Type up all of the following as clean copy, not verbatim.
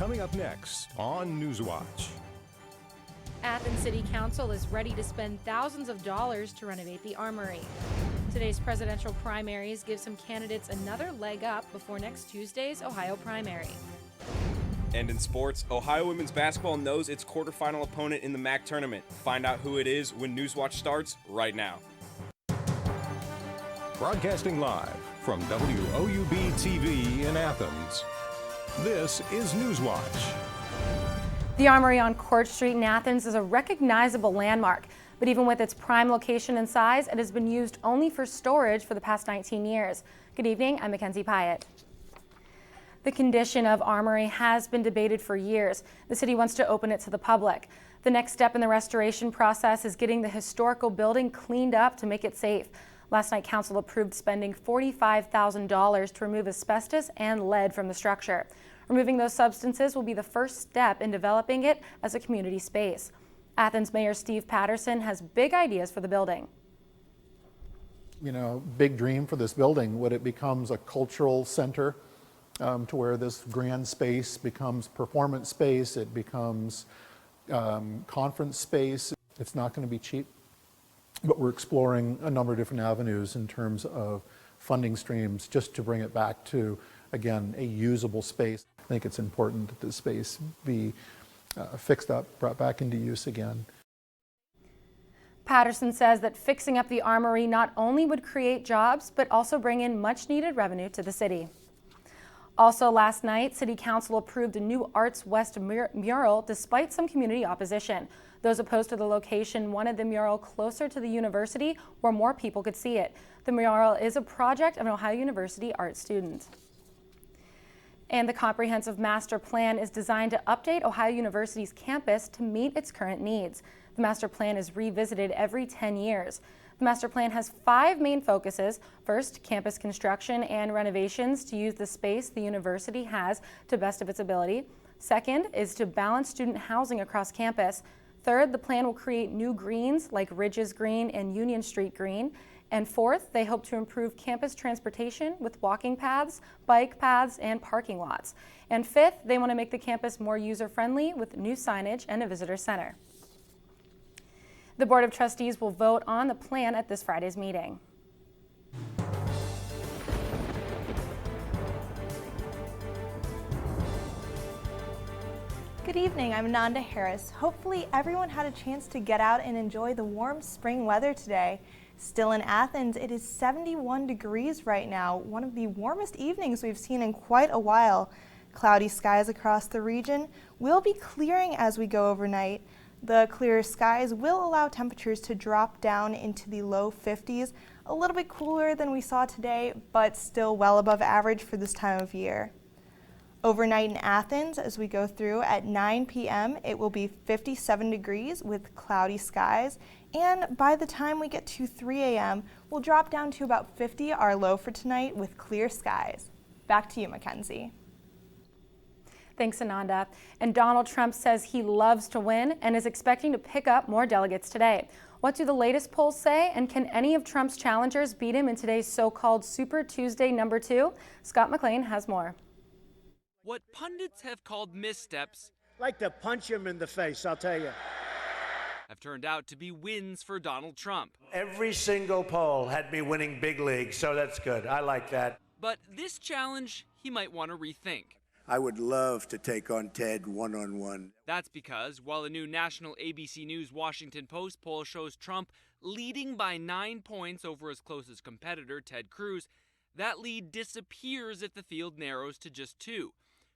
Coming up next on Newswatch. Athens City Council is ready to spend thousands of dollars to renovate the Armory. Today's presidential primaries give some candidates another leg up before next Tuesday's Ohio primary. And in sports, Ohio women's basketball knows its quarterfinal opponent in the MAC tournament. Find out who it is when Newswatch starts right now. Broadcasting live from WOUB TV in Athens, this is Newswatch. The Armory on Court Street in Athens is a recognizable landmark, but even with its prime location and size, it has been used only for storage for the past 19 years. Good evening, I'm Mackenzie Pyatt. The condition of Armory has been debated for years. The city wants to open it to the public. The next step in the restoration process is getting the historical building cleaned up to make it safe. Last night, council approved spending $45,000 to remove asbestos and lead from the structure. Removing those substances will be the first step in developing it as a community space. Athens Mayor Steve Patterson has big ideas for the building. You know, big dream for this building, when it becomes a cultural center, to where this grand space becomes performance space, it becomes conference space. It's not going to be cheap, but we're exploring a number of different avenues in terms of funding streams just to bring it back to, again, a usable space. I think it's important that this space be fixed up, brought back into use again. Patterson says that fixing up the Armory not only would create jobs, but also bring in much needed revenue to the city. Also last night, City Council approved a new Arts West mural despite some community opposition. Those opposed to the location wanted the mural closer to the university where more people could see it. The mural is a project of an Ohio University art student. And the comprehensive master plan is designed to update Ohio University's campus to meet its current needs. The master plan is revisited every 10 years. The master plan has 5 main focuses. First, campus construction and renovations to use the space the university has to best of its ability. Second is to balance student housing across campus. Third, the plan will create new greens like Ridges Green and Union Street Green. And fourth, they hope to improve campus transportation with walking paths, bike paths, and parking lots. And fifth, they want to make the campus more user-friendly with new signage and a visitor center. The Board of Trustees will vote on the plan at this Friday's meeting. Good evening, I'm Nanda Harris. Hopefully everyone had a chance to get out and enjoy the warm spring weather today. Still in Athens, it is 71 degrees right now, one of the warmest evenings we've seen in quite a while. Cloudy skies across the region will be clearing as we go overnight. The clearer skies will allow temperatures to drop down into the low 50s, a little bit cooler than we saw today, but still well above average for this time of year. Overnight in Athens, as we go through at 9 p.m., it will be 57 degrees with cloudy skies, and by the time we get to 3 a.m., we'll drop down to about 50, our low for tonight, with clear skies. Back to you, Mackenzie. Thanks, Ananda. And Donald Trump says he loves to win and is expecting to pick up more delegates today. What do the latest polls say, and can any of Trump's challengers beat him in today's so-called Super Tuesday number 2? Scott McLean has more. What pundits have called missteps, like to punch him in the face, I'll tell you, have turned out to be wins for Donald Trump. Every single poll had me winning big league, so that's good. I like that. But this challenge, he might want to rethink. I would love to take on Ted one-on-one. That's because while a new national ABC News Washington Post poll shows Trump leading by 9 points over his closest competitor, Ted Cruz, that lead disappears if the field narrows to just 2.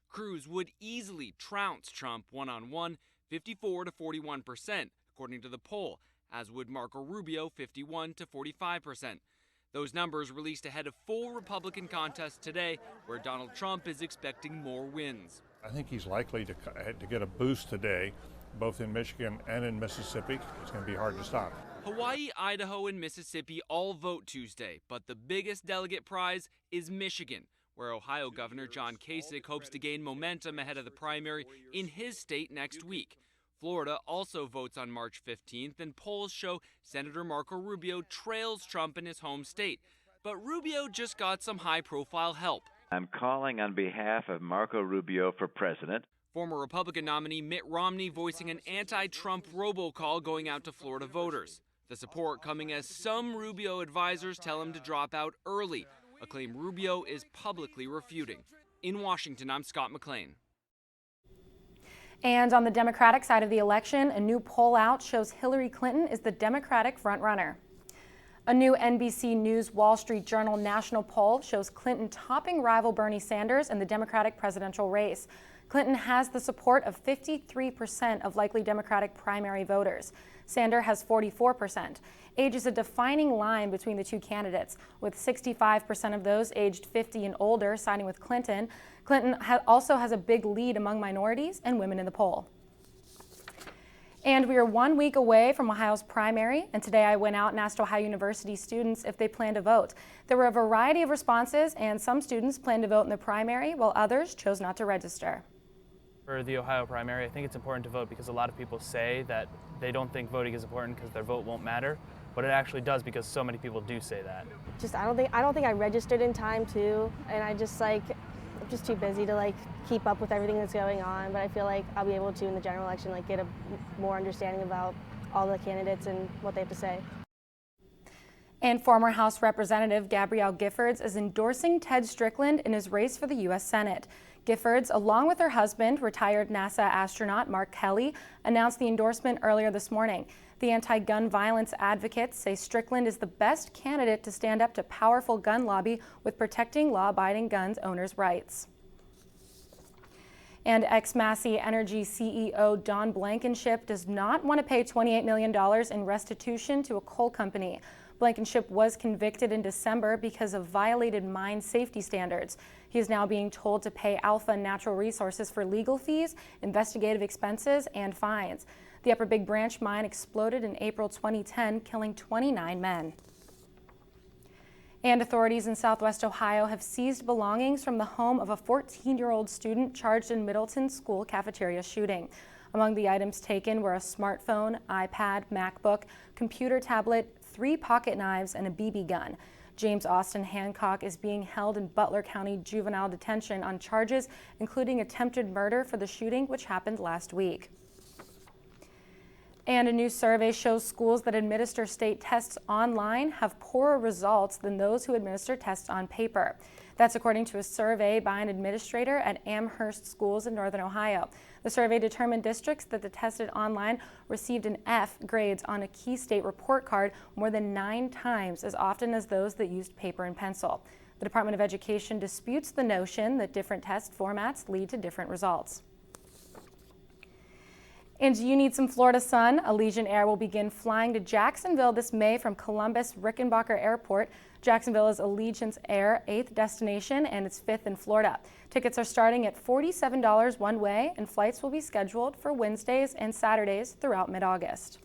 Cruz would easily trounce Trump one-on-one, 54 to 41%, according to the poll, as would Marco Rubio, 51 to 45%. Those numbers released ahead of full Republican contests today, where Donald Trump is expecting more wins. I think he's likely to get a boost today, both in Michigan and in Mississippi. It's going to be hard to stop. Hawaii, Idaho, and Mississippi all vote Tuesday, but the biggest delegate prize is Michigan, where Ohio Governor John Kasich hopes to gain momentum ahead of the primary in his state next week. Florida also votes on March 15th, and polls show Senator Marco Rubio trails Trump in his home state. But Rubio just got some high-profile help. I'm calling on behalf of Marco Rubio for president. Former Republican nominee Mitt Romney voicing an anti-Trump robocall going out to Florida voters. The support coming as some Rubio advisors tell him to drop out early, a claim Rubio is publicly refuting. In Washington, I'm Scott McLean. And on the Democratic side of the election, a new poll out shows Hillary Clinton is the Democratic frontrunner. A new NBC News Wall Street Journal national poll shows Clinton topping rival Bernie Sanders in the Democratic presidential race. Clinton has the support of 53% of likely Democratic primary voters. Sanders has 44%. Age is a defining line between the two candidates, with 65% of those aged 50 and older siding with Clinton. Clinton also has a big lead among minorities and women in the poll. And we are 1 week away from Ohio's primary, and today I went out and asked Ohio University students if they plan to vote. There were a variety of responses, and some students plan to vote in the primary, while others chose not to register. For the Ohio primary, I think it's important to vote because a lot of people say that they don't think voting is important because their vote won't matter, but it actually does because so many people do say that. I don't think I registered in time too, and I'm just too busy to keep up with everything that's going on, but I feel like I'll be able to in the general election get a more understanding about all the candidates and what they have to say. And former House Representative Gabrielle Giffords is endorsing Ted Strickland in his race for the U.S. Senate. Giffords, along with her husband, retired NASA astronaut Mark Kelly, announced the endorsement earlier this morning. The anti-gun violence advocates say Strickland is the best candidate to stand up to powerful gun lobby with protecting law-abiding gun owners' rights. And ex-Massey Energy CEO Don Blankenship does not want to pay $28 million in restitution to a coal company. Blankenship was convicted in December because of violated mine safety standards. He is now being told to pay Alpha Natural Resources for legal fees, investigative expenses, and fines. The Upper Big Branch mine exploded in April 2010, killing 29 men. And authorities in Southwest Ohio have seized belongings from the home of a 14-year-old student charged in Middleton's school cafeteria shooting. Among the items taken were a smartphone, iPad, MacBook, computer tablet, 3 pocket knives, and a BB gun. James Austin Hancock is being held in Butler County Juvenile Detention on charges including attempted murder for the shooting, which happened last week. And a new survey shows schools that administer state tests online have poorer results than those who administer tests on paper. That's according to a survey by an administrator at Amherst Schools in Northern Ohio. The survey determined districts that tested online received an F grades on a key state report card more than 9 times as often as those that used paper and pencil. The Department of Education disputes the notion that different test formats lead to different results. And do you need some Florida sun? Allegiant Air will begin flying to Jacksonville this May from Columbus Rickenbacker Airport. Jacksonville is Allegiant Air's 8th destination and it's 5th in Florida. Tickets are starting at $47 one way, and flights will be scheduled for Wednesdays and Saturdays throughout mid-August.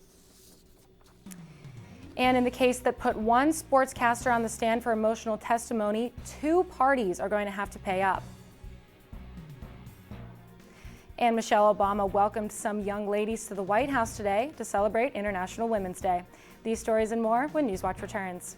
And in the case that put one sportscaster on the stand for emotional testimony, 2 parties are going to have to pay up. And Michelle Obama welcomed some young ladies to the White House today to celebrate International Women's Day. These stories and more when Newswatch returns.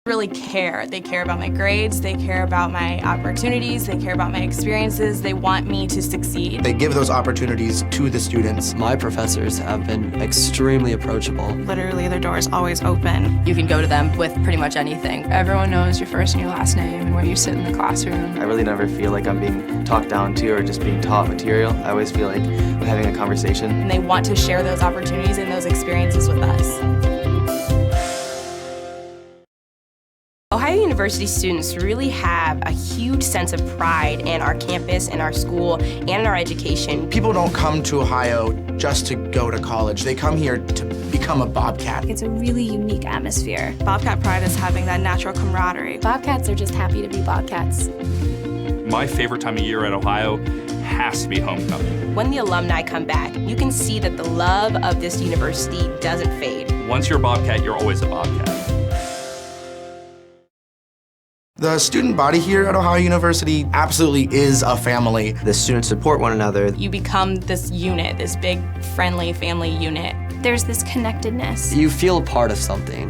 Really care. They care about my grades, they care about my opportunities, they care about my experiences, they want me to succeed. They give those opportunities to the students. My professors have been extremely approachable. Literally, their door is always open. You can go to them with pretty much anything. Everyone knows your first and your last name and where you sit in the classroom. I really never feel like I'm being talked down to or just being taught material. I always feel like I'm having a conversation. And they want to share those opportunities and those experiences with us. Ohio University students really have a huge sense of pride in our campus, in our school, and in our education. People don't come to Ohio just to go to college. They come here to become a Bobcat. It's a really unique atmosphere. Bobcat pride is having that natural camaraderie. Bobcats are just happy to be Bobcats. My favorite time of year at Ohio has to be homecoming. When the alumni come back, you can see that the love of this university doesn't fade. Once you're a Bobcat, you're always a Bobcat. The student body here at Ohio University absolutely is a family. The students support one another. You become this unit, this big, friendly family unit. There's this connectedness. You feel a part of something.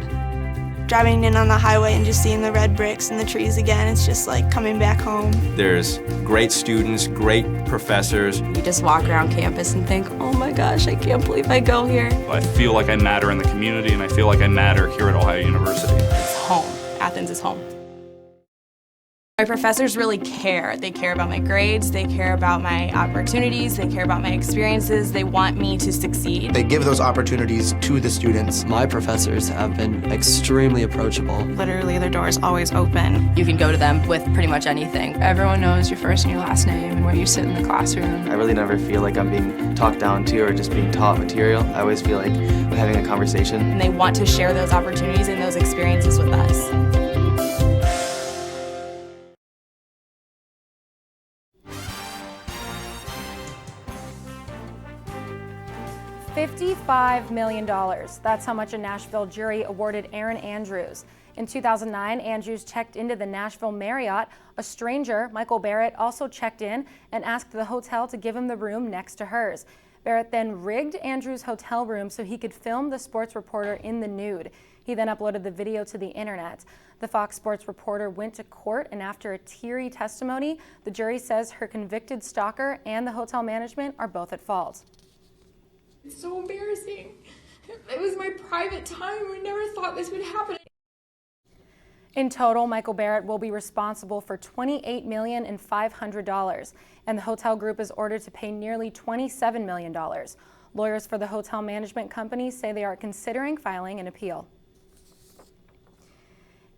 driving in on the highway and just seeing the red bricks and the trees again, it's just like coming back home. There's great students, great professors. You just walk around campus and think, oh my gosh, I can't believe I go here. I feel like I matter in the community, and I feel like I matter here at Ohio University. It's home. Athens is home. My professors really care. They care about my grades, they care about my opportunities, they care about my experiences, they want me to succeed. They give those opportunities to the students. My professors have been extremely approachable. Literally, their door is always open. You can go to them with pretty much anything. Everyone knows your first and your last name and where you sit in the classroom. I really never feel like I'm being talked down to or just being taught material. I always feel like we're having a conversation. And they want to share those opportunities and those experiences with us. $55 million. That's how much a Nashville jury awarded Erin Andrews. In 2009, Andrews checked into the Nashville Marriott. A stranger, Michael Barrett, also checked in and asked the hotel to give him the room next to hers. Barrett then rigged Andrews' hotel room so he could film the sports reporter in the nude. He then uploaded the video to the internet. The Fox Sports reporter went to court, and after a teary testimony, the jury says her convicted stalker and the hotel management are both at fault. It's so embarrassing. It was my private time. We never thought this would happen. In total, Michael Barrett will be responsible for $28,500,000, and the hotel group is ordered to pay nearly $27 million. Lawyers for the hotel management company say they are considering filing an appeal.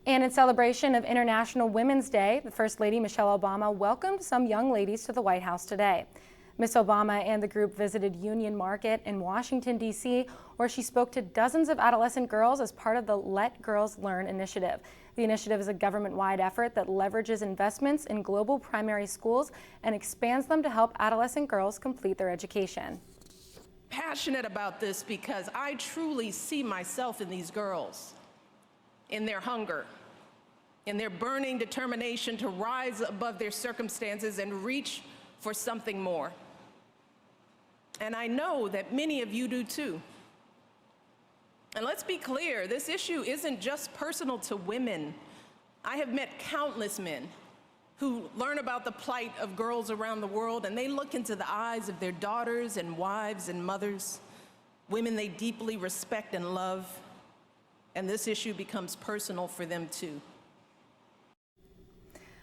And in celebration of International Women's Day, the First Lady Michelle Obama welcomed some young ladies to the White House today. Ms. Obama and the group visited Union Market in Washington, D.C., where she spoke to dozens of adolescent girls as part of the Let Girls Learn initiative. The initiative is a government-wide effort that leverages investments in global primary schools and expands them to help adolescent girls complete their education. Passionate about this because I truly see myself in these girls, in their hunger, in their burning determination to rise above their circumstances and reach for something more. And I know that many of you do too. And let's be clear, this issue isn't just personal to women. I have met countless men who learn about the plight of girls around the world, and they look into the eyes of their daughters and wives and mothers, women they deeply respect and love, and this issue becomes personal for them too.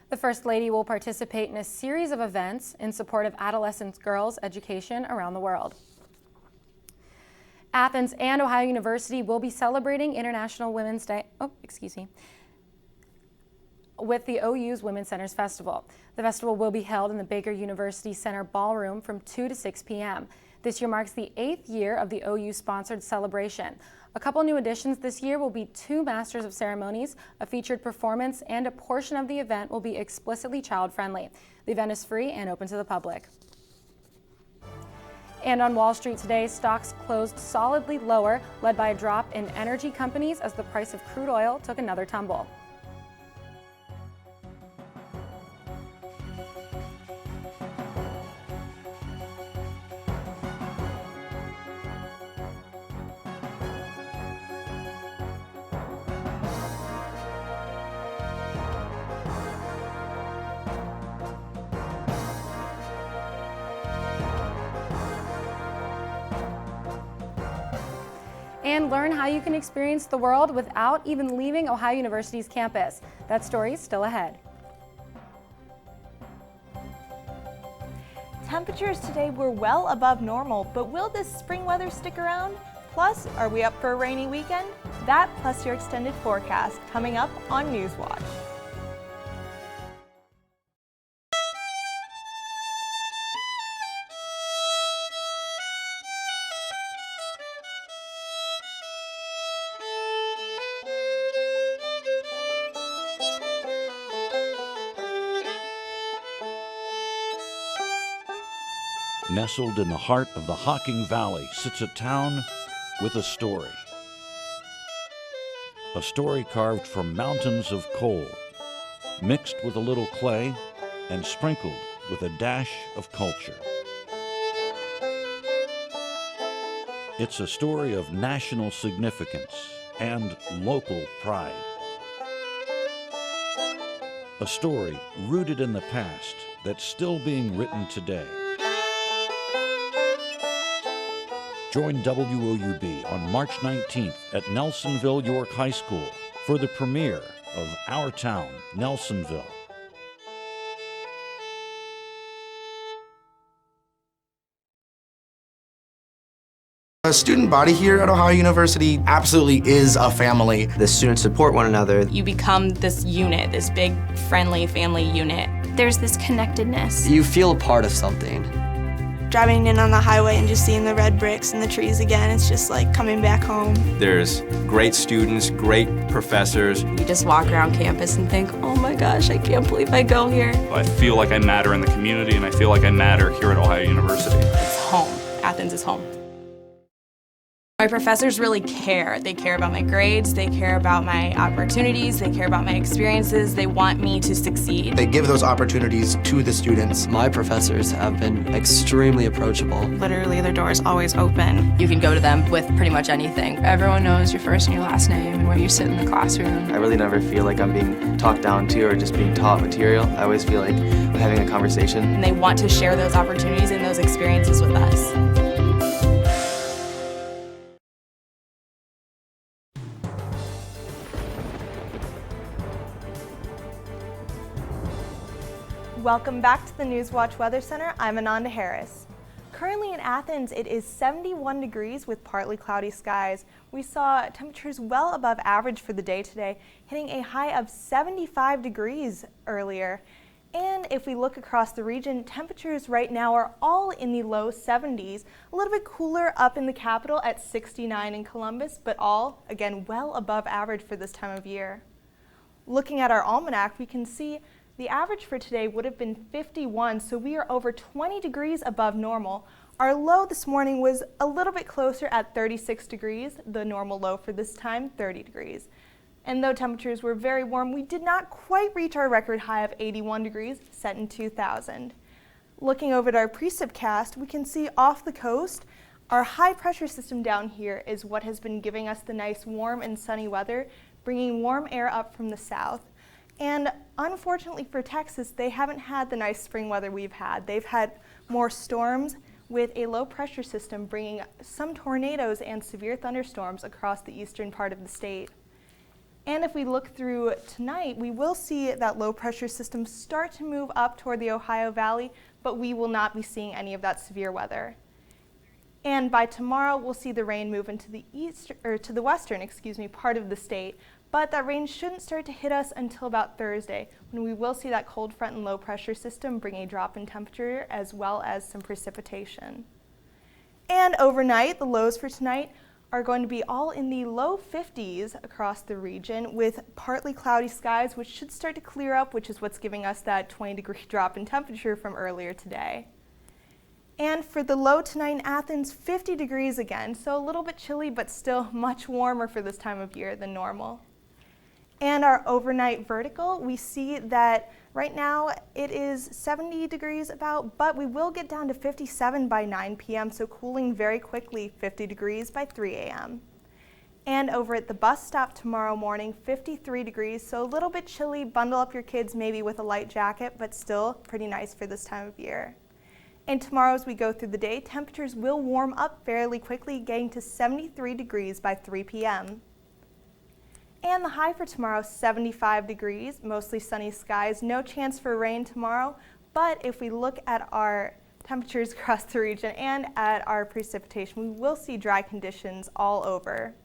The First Lady will participate in a series of events in support of adolescent girls' education around the world. Athens and Ohio University will be celebrating International Women's Day, with the OU's Women's Centers Festival. The festival will be held in the Baker University Center Ballroom from 2 to 6 p.m. This year marks the 8th year of the OU-sponsored celebration. A couple new additions this year will be 2 Masters of Ceremonies, a featured performance, and a portion of the event will be explicitly child-friendly. The event is free and open to the public. And on Wall Street today, stocks closed solidly lower, led by a drop in energy companies as the price of crude oil took another tumble. And learn how you can experience the world without even leaving Ohio University's campus. That story is still ahead. Temperatures today were well above normal, but will this spring weather stick around? Plus, are we up for a rainy weekend? That plus your extended forecast coming up on Newswatch. Nestled in the heart of the Hocking Valley sits a town with a story. A story carved from mountains of coal, mixed with a little clay and sprinkled with a dash of culture. It's a story of national significance and local pride. A story rooted in the past that's still being written today. Join WOUB on March 19th at Nelsonville York High School for the premiere of Our Town, Nelsonville. The student body here at Ohio University absolutely is a family. The students support one another. You become this unit, this big, friendly family unit. There's this connectedness. You feel a part of something. Driving in on the highway and just seeing the red bricks and the trees again, it's just like coming back home. There's great students, great professors. You just walk around campus and think, oh my gosh, I can't believe I go here. I feel like I matter in the community, and I feel like I matter here at Ohio University. It's home. Athens is home. My professors really care. They care about my grades, they care about my opportunities, they care about my experiences, they want me to succeed. They give those opportunities to the students. My professors have been extremely approachable. Literally, their door is always open. You can go to them with pretty much anything. Everyone knows your first and your last name and where you sit in the classroom. I really never feel like I'm being talked down to or just being taught material. I always feel like I'm having a conversation. And they want to share those opportunities and those experiences with us. Welcome back to the Newswatch Weather Center. I'm Ananda Harris. Currently in Athens, it is 71 degrees with partly cloudy skies. We saw temperatures well above average for the day today, hitting a high of 75 degrees earlier. And if we look across the region, temperatures right now are all in the low 70s, a little bit cooler up in the capital at 69 in Columbus, but all, again, well above average for this time of year. Looking at our almanac, we can see the average for today would have been 51, so we are over 20 degrees above normal. Our low this morning was a little bit closer at 36 degrees, the normal low for this time, 30 degrees. And though temperatures were very warm, we did not quite reach our record high of 81 degrees set in 2000. Looking over at our PRECIPCAST, we can see off the coast, our high pressure system down here is what has been giving us the nice warm and sunny weather, bringing warm air up from the south. And unfortunately for Texas, they haven't had the nice spring weather we've had. They've had more storms with a low pressure system bringing some tornadoes and severe thunderstorms across the eastern part of the state. And if we look through tonight, we will see that low pressure system start to move up toward the Ohio Valley, but we will not be seeing any of that severe weather. And by tomorrow, we'll see the rain move into the western part of the state. But that rain shouldn't start to hit us until about Thursday, when we will see that cold front and low pressure system bring a drop in temperature as well as some precipitation. And overnight, the lows for tonight are going to be all in the low 50s across the region with partly cloudy skies, which should start to clear up, which is what's giving us that 20-degree drop in temperature from earlier today. And for the low tonight in Athens, 50 degrees again, so a little bit chilly, but still much warmer for this time of year than normal. And our overnight vertical, we see that right now it is 70 degrees about, but we will get down to 57 by 9 p.m., so cooling very quickly, 50 degrees by 3 a.m. And over at the bus stop tomorrow morning, 53 degrees, so a little bit chilly. Bundle up your kids maybe with a light jacket, but still pretty nice for this time of year. And tomorrow as we go through the day, temperatures will warm up fairly quickly, getting to 73 degrees by 3 p.m. And the high for tomorrow, 75 degrees, mostly sunny skies, no chance for rain tomorrow. But if we look at our temperatures across the region and at our precipitation, we will see dry conditions all over.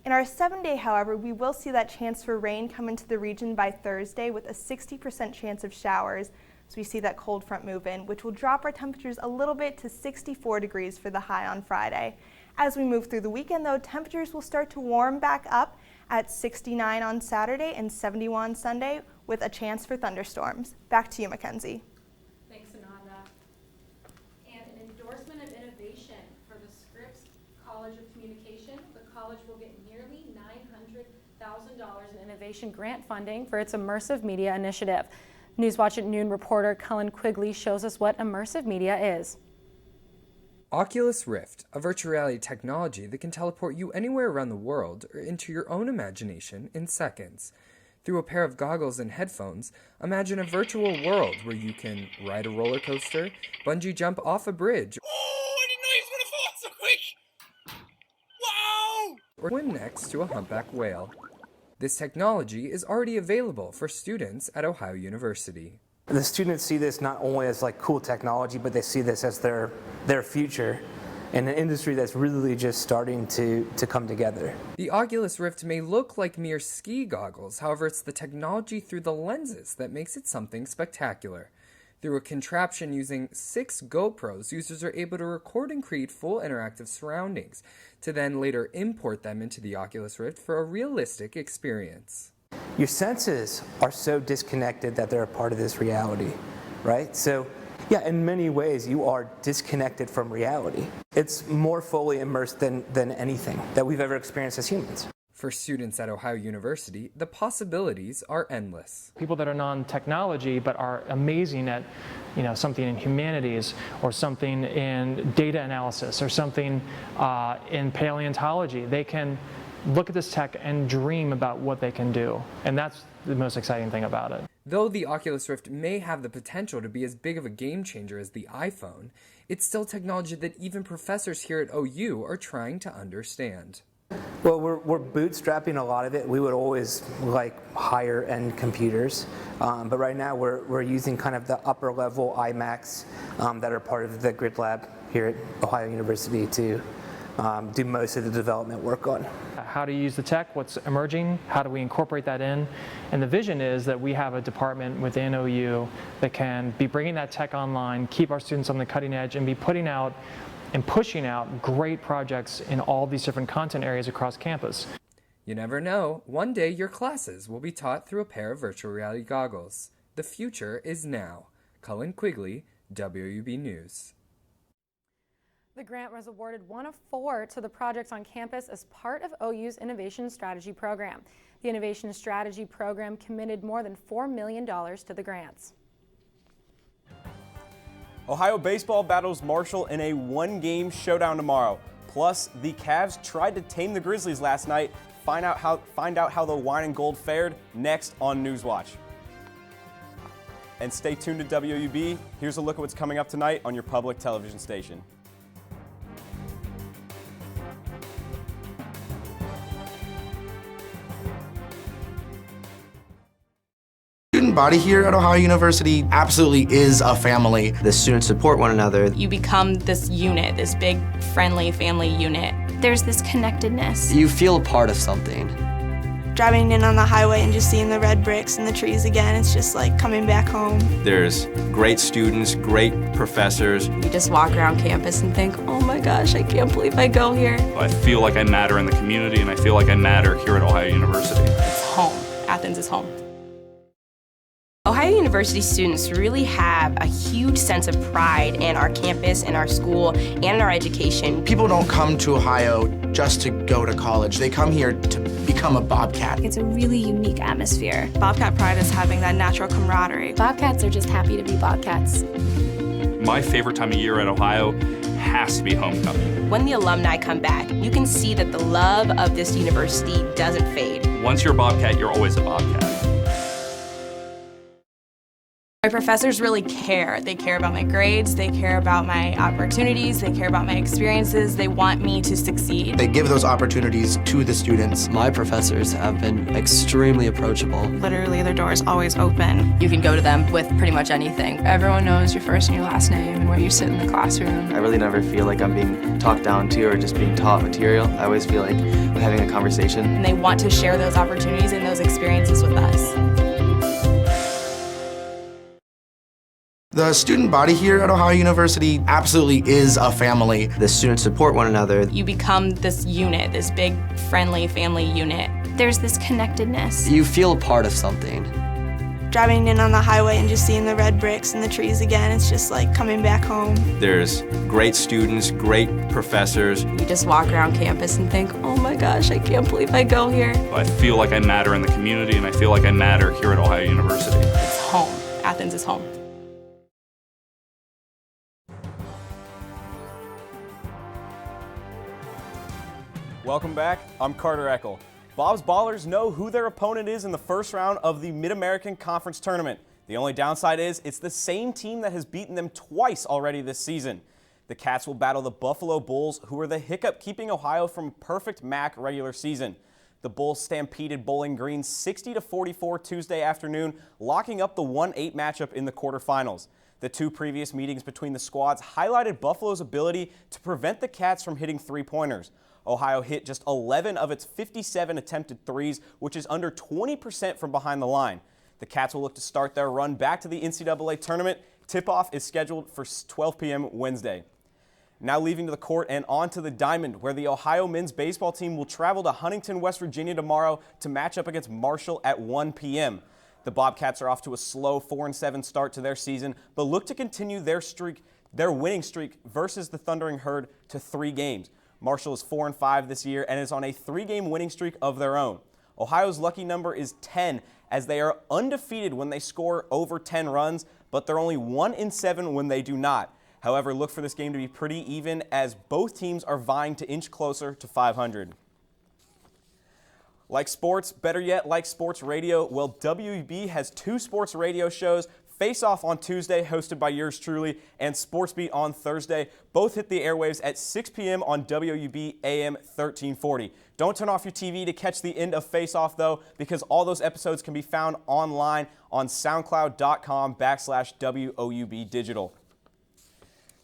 In our 7-day, however, we will see that chance for rain come into the region by Thursday with a 60% chance of showers. So we see that cold front move in, which will drop our temperatures a little bit to 64 degrees for the high on Friday. As we move through the weekend, though, temperatures will start to warm back up at 69 on Saturday and 71 Sunday with a chance for thunderstorms. Back to you, Mackenzie. Thanks, Ananda. And an endorsement of innovation for the Scripps College of Communication. The college will get nearly $900,000 in innovation grant funding for its immersive media initiative. Newswatch at Noon reporter Cullen Quigley shows us what immersive media is. Oculus Rift, a virtual reality technology that can teleport you anywhere around the world or into your own imagination in seconds. Through a pair of goggles and headphones, imagine a virtual world where you can ride a roller coaster, bungee jump off a bridge, or swim next to a humpback whale. This technology is already available for students at Ohio University. The students see this not only as like cool technology, but they see this as their future in an industry that's really just starting to come together. The Oculus Rift may look like mere ski goggles, however it's the technology through the lenses that makes it something spectacular. Through a contraption using 6 GoPros, users are able to record and create full interactive surroundings, to then later import them into the Oculus Rift for a realistic experience. Your senses are so disconnected that they're a part of this reality, right? So, yeah, in many ways, you are disconnected from reality. It's more fully immersed than anything that we've ever experienced as humans. For students at Ohio University, the possibilities are endless. People that are non-technology but are amazing at, something in humanities or something in data analysis or something in paleontology, they can look at this tech and dream about what they can do. And that's the most exciting thing about it. Though the Oculus Rift may have the potential to be as big of a game changer as the iPhone, it's still technology that even professors here at OU are trying to understand. Well, we're bootstrapping a lot of it. We would always like higher end computers, but right now we're using kind of the upper level iMacs that are part of the Grid Lab here at Ohio University to do most of the development work on. How to use the tech, what's emerging, how do we incorporate that in? And the vision is that we have a department within OU that can be bringing that tech online, keep our students on the cutting edge, and be putting out and pushing out great projects in all these different content areas across campus. You never know, one day your classes will be taught through a pair of virtual reality goggles. The future is now. Cullen Quigley, WOUB News. The grant was awarded 1 of 4 to the project on campus as part of OU's Innovation Strategy Program. The Innovation Strategy Program committed more than $4 million to the grants. Ohio baseball battles Marshall in a 1-game showdown tomorrow. Plus, the Cavs tried to tame the Grizzlies last night. Find out how the Wine and Gold fared next on Newswatch. And stay tuned to WOUB. Here's a look at what's coming up tonight on your public television station. Student body here at Ohio University absolutely is a family. The students support one another. You become this unit, this big, friendly family unit. There's this connectedness. You feel a part of something. Driving in on the highway and just seeing the red bricks and the trees again, it's just like coming back home. There's great students, great professors. You just walk around campus and think, oh my gosh, I can't believe I go here. I feel like I matter in the community, and I feel like I matter here at Ohio University. It's home. Athens is home. Ohio University students really have a huge sense of pride in our campus, in our school, and in our education. People don't come to Ohio just to go to college. They come here to become a Bobcat. It's a really unique atmosphere. Bobcat pride is having that natural camaraderie. Bobcats are just happy to be Bobcats. My favorite time of year at Ohio has to be homecoming. When the alumni come back, you can see that the love of this university doesn't fade. Once you're a Bobcat, you're always a Bobcat. My professors really care. They care about my grades, they care about my opportunities, they care about my experiences, they want me to succeed. They give those opportunities to the students. My professors have been extremely approachable. Literally, their door is always open. You can go to them with pretty much anything. Everyone knows your first and your last name and where you sit in the classroom. I really never feel like I'm being talked down to or just being taught material. I always feel like I'm having a conversation. And they want to share those opportunities and those experiences with us. The student body here at Ohio University absolutely is a family. The students support one another. You become this unit, this big, friendly family unit. There's this connectedness. You feel a part of something. Driving in on the highway and just seeing the red bricks and the trees again, it's just like coming back home. There's great students, great professors. You just walk around campus and think, oh my gosh, I can't believe I go here. I feel like I matter in the community, and I feel like I matter here at Ohio University. It's home. Athens is home. Welcome back. I'm Carter Eckel. Bob's Ballers know who their opponent is in the first round of the Mid-American Conference Tournament. The only downside is it's the same team that has beaten them twice already this season. The Cats will battle the Buffalo Bulls, who are the hiccup keeping Ohio from a perfect MAC regular season. The Bulls stampeded Bowling Green 60-44 Tuesday afternoon, locking up the 1-8 matchup in the quarterfinals. The two previous meetings between the squads highlighted Buffalo's ability to prevent the Cats from hitting three-pointers. Ohio hit just 11 of its 57 attempted threes, which is under 20% from behind the line. The Cats will look to start their run back to the NCAA tournament. Tip-off is scheduled for 12 p.m. Wednesday. Now leaving to the court and on to the diamond, where the Ohio men's baseball team will travel to Huntington, West Virginia tomorrow to match up against Marshall at 1 p.m. The Bobcats are off to a slow 4-7 start to their season, but look to continue their winning streak versus the Thundering Herd to 3 games. Marshall is 4-5 this year and is on a 3-game winning streak of their own. Ohio's lucky number is 10, as they are undefeated when they score over 10 runs, but they're only 1-7 when they do not. However, look for this game to be pretty even, as both teams are vying to inch closer to 500. Like sports, better yet, like sports radio, well, WOUB has 2 sports radio shows, Face Off on Tuesday, hosted by yours truly, and Sports Beat on Thursday. Both hit the airwaves at 6 p.m. on WOUB AM 1340. Don't turn off your TV to catch the end of Face Off, though, because all those episodes can be found online on soundcloud.com/WOUB Digital.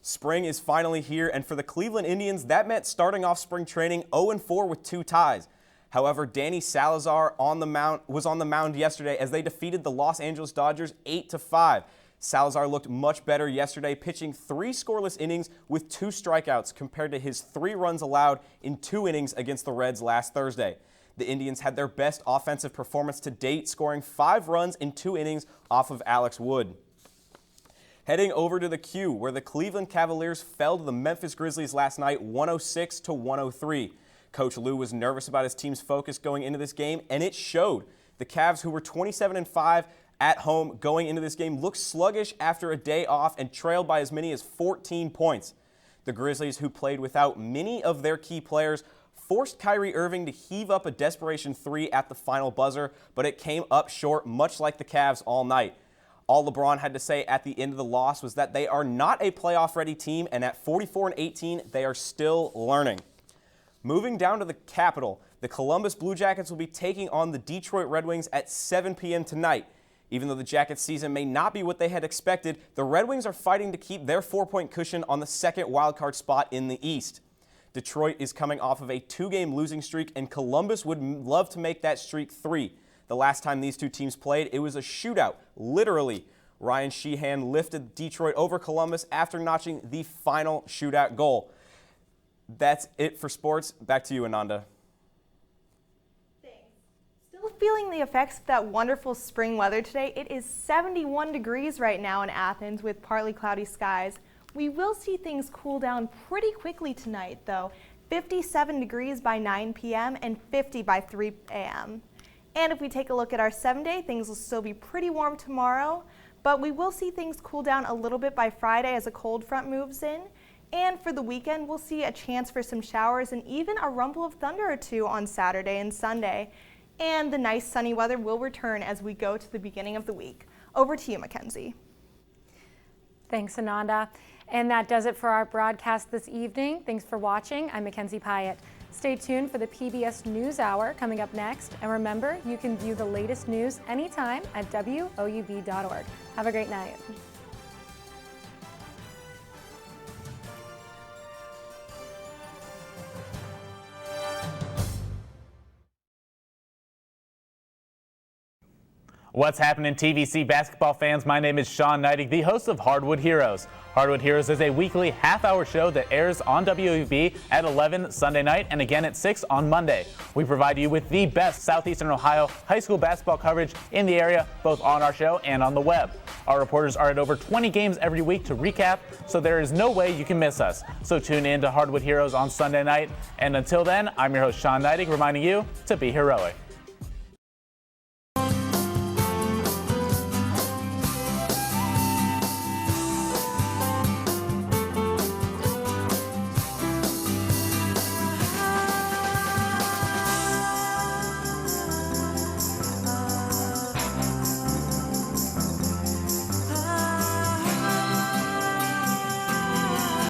Spring is finally here, and for the Cleveland Indians, that meant starting off spring training 0-4 with 2 ties. However, Danny Salazar was on the mound yesterday as they defeated the Los Angeles Dodgers 8-5. Salazar looked much better yesterday, pitching 3 scoreless innings with 2 strikeouts compared to his 3 runs allowed in 2 innings against the Reds last Thursday. The Indians had their best offensive performance to date, scoring 5 runs in 2 innings off of Alex Wood. Heading over to the Q, where the Cleveland Cavaliers fell to the Memphis Grizzlies last night 106-103. Coach Lou was nervous about his team's focus going into this game, and it showed. The Cavs, who were 27-5 at home going into this game, looked sluggish after a day off and trailed by as many as 14 points. The Grizzlies, who played without many of their key players, forced Kyrie Irving to heave up a desperation 3 at the final buzzer, but it came up short, much like the Cavs all night. All LeBron had to say at the end of the loss was that they are not a playoff-ready team, and at 44-18, they are still learning. Moving down to the capital, the Columbus Blue Jackets will be taking on the Detroit Red Wings at 7 p.m. tonight. Even though the Jackets' season may not be what they had expected, the Red Wings are fighting to keep their 4-point cushion on the second wildcard spot in the East. Detroit is coming off of a 2-game losing streak, and Columbus would love to make that streak 3. The last time these two teams played, it was a shootout, literally. Ryan Sheehan lifted Detroit over Columbus after notching the final shootout goal. That's it for sports. Back to you, Ananda. Thanks. Still feeling the effects of that wonderful spring weather today. It is 71 degrees right now in Athens with partly cloudy skies. We will see things cool down pretty quickly tonight, though. 57 degrees by 9 p.m. and 50 by 3 a.m. And if we take a look at our 7-day, things will still be pretty warm tomorrow, but we will see things cool down a little bit by Friday as a cold front moves in. And for the weekend, we'll see a chance for some showers and even a rumble of thunder or 2 on Saturday and Sunday. And the nice sunny weather will return as we go to the beginning of the week. Over to you, Mackenzie. Thanks, Ananda. And that does it for our broadcast this evening. Thanks for watching. I'm Mackenzie Pyatt. Stay tuned for the PBS NewsHour coming up next. And remember, you can view the latest news anytime at WOUB.org. Have a great night. What's happening, TVC basketball fans? My name is Sean Neidig, the host of Hardwood Heroes. Hardwood Heroes is a weekly half-hour show that airs on WOUB at 11 Sunday night and again at 6 on Monday. We provide you with the best Southeastern Ohio high school basketball coverage in the area, both on our show and on the web. Our reporters are at over 20 games every week to recap, so there is no way you can miss us. So tune in to Hardwood Heroes on Sunday night. And until then, I'm your host, Sean Neidig, reminding you to be heroic.